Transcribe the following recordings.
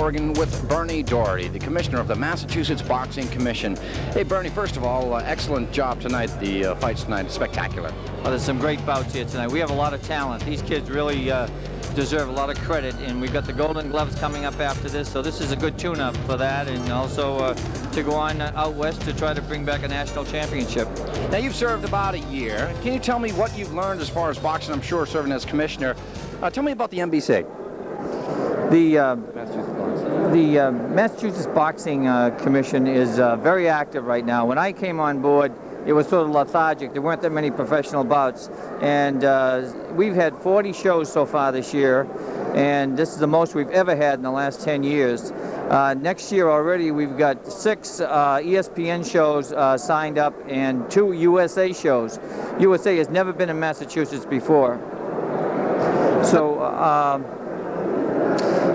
Horrigan with Bernie Doherty, the commissioner of the Massachusetts Boxing Commission. Hey, Bernie, first of all, excellent job tonight. The fights tonight, spectacular. Well, there's some great bouts here tonight. We have a lot of talent. These kids really deserve a lot of credit, and we've got the Golden Gloves coming up after this, so this is a good tune-up for that, and also to go on out west to try to bring back a national championship. Now, you've served about a year. Can you tell me what you've learned as far as boxing? I'm sure serving as commissioner. Tell me about the MBC. The Massachusetts Boxing Commission is very active right now. When I came on board, it was sort of lethargic. There weren't that many professional bouts, and we've had 40 shows so far this year, and this is the most we've ever had in the last 10 years. Next year already we've got 6 ESPN shows signed up and 2 USA shows. USA has never been in Massachusetts before. So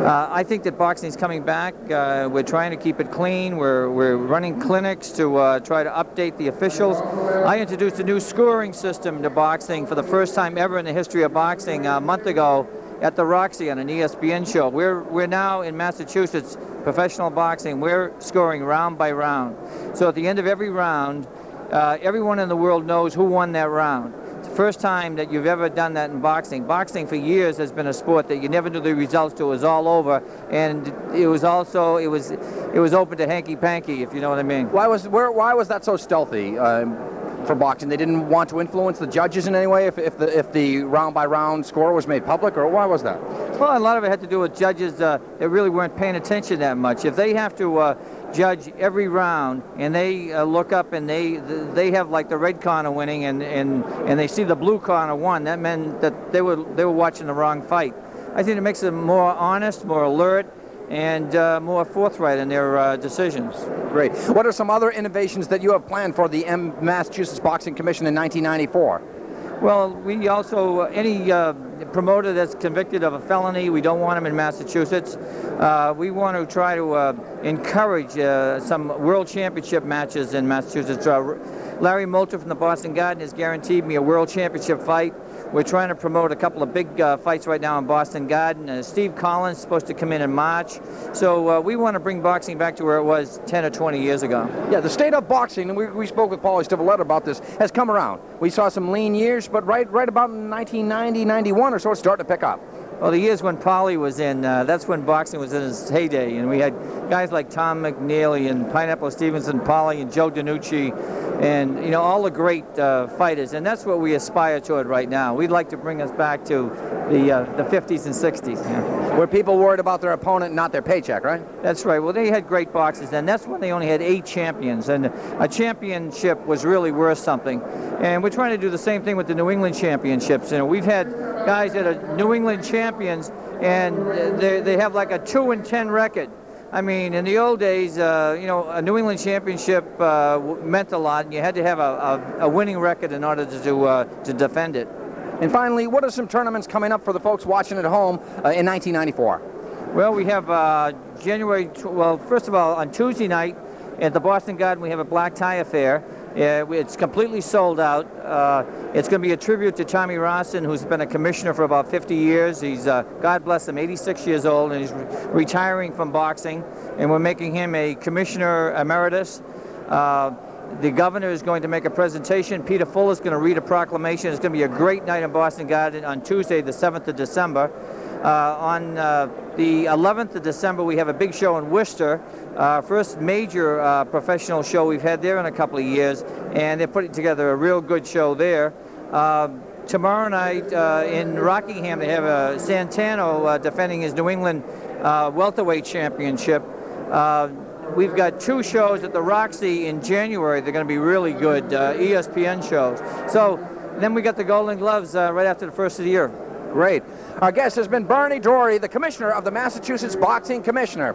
I think that boxing is coming back. We're trying to keep it clean. We're running clinics to try to update the officials. I introduced a new scoring system to boxing for the first time ever in the history of boxing a month ago at the Roxy on an ESPN show. We're now in Massachusetts, professional boxing. We're scoring round by round. So at the end of every round, everyone in the world knows who won that round. It's the first time that you've ever done that in boxing. Boxing for years has been a sport that you never knew the results till it was all over, and it was also it was open to hanky-panky, if you know what I mean. Why was that so stealthy for boxing? They didn't want to influence the judges in any way if the round by round score was made public, or why was that? Well, a lot of it had to do with judges that really weren't paying attention that much. If they have to judge every round and they look up and they have like the red corner winning and they see the blue corner won, that meant that they were watching the wrong fight. I think it makes them more honest, more alert, and more forthright in their decisions. Great. What are some other innovations that you have planned for the Massachusetts Boxing Commission in 1994? Well, we also, any promoter that's convicted of a felony, we don't want him in Massachusetts. We want to try to encourage some world championship matches in Massachusetts. Larry Moulter from the Boston Garden has guaranteed me a world championship fight. We're trying to promote a couple of big fights right now in Boston Garden. Steve Collins is supposed to come in March. So we want to bring boxing back to where it was 10 or 20 years ago. Yeah, the state of boxing, and we spoke with Paulie Stivaleta about this, has come around. We saw some lean years, but right about in 1990, 91 or so, it's starting to pick up. Well, the years when Paulie was in, that's when boxing was in its heyday, and we had guys like Tom McNeely and Pineapple Stevenson, Paulie and Joe DiNucci, and all the great fighters, and that's what we aspire toward right now. We'd like to bring us back to the 50s and 60s. Yeah. Where people worried about their opponent, not their paycheck, right? That's right. Well, they had great boxers then. That's when they only had 8 champions, and a championship was really worth something. And we're trying to do the same thing with the New England championships. We've had guys that are New England champions, and they have like a 2-10 record. I mean, in the old days, a New England championship meant a lot, and you had to have a winning record in order to defend it. And finally, what are some tournaments coming up for the folks watching at home in 1994? Well, we have first of all, on Tuesday night at the Boston Garden, we have a black tie affair. It's completely sold out. It's going to be a tribute to Tommy Roston, who's been a commissioner for about 50 years. He's, God bless him, 86 years old, and he's retiring from boxing, and we're making him a commissioner emeritus. The governor is going to make a presentation. Peter Fuller is going to read a proclamation. It's going to be a great night in Boston Garden on Tuesday, the 7th of December. On the 11th of December, we have a big show in Worcester, first major professional show we've had there in a couple of years, and they're putting together a real good show there. Tomorrow night in Rockingham, they have Santano defending his New England welterweight championship. We've got 2 shows at the Roxy in January. They're going to be really good ESPN shows. So then we got the Golden Gloves right after the first of the year. Great. Our guest has been Bernie Doherty, the commissioner of the Massachusetts Boxing Commissioner.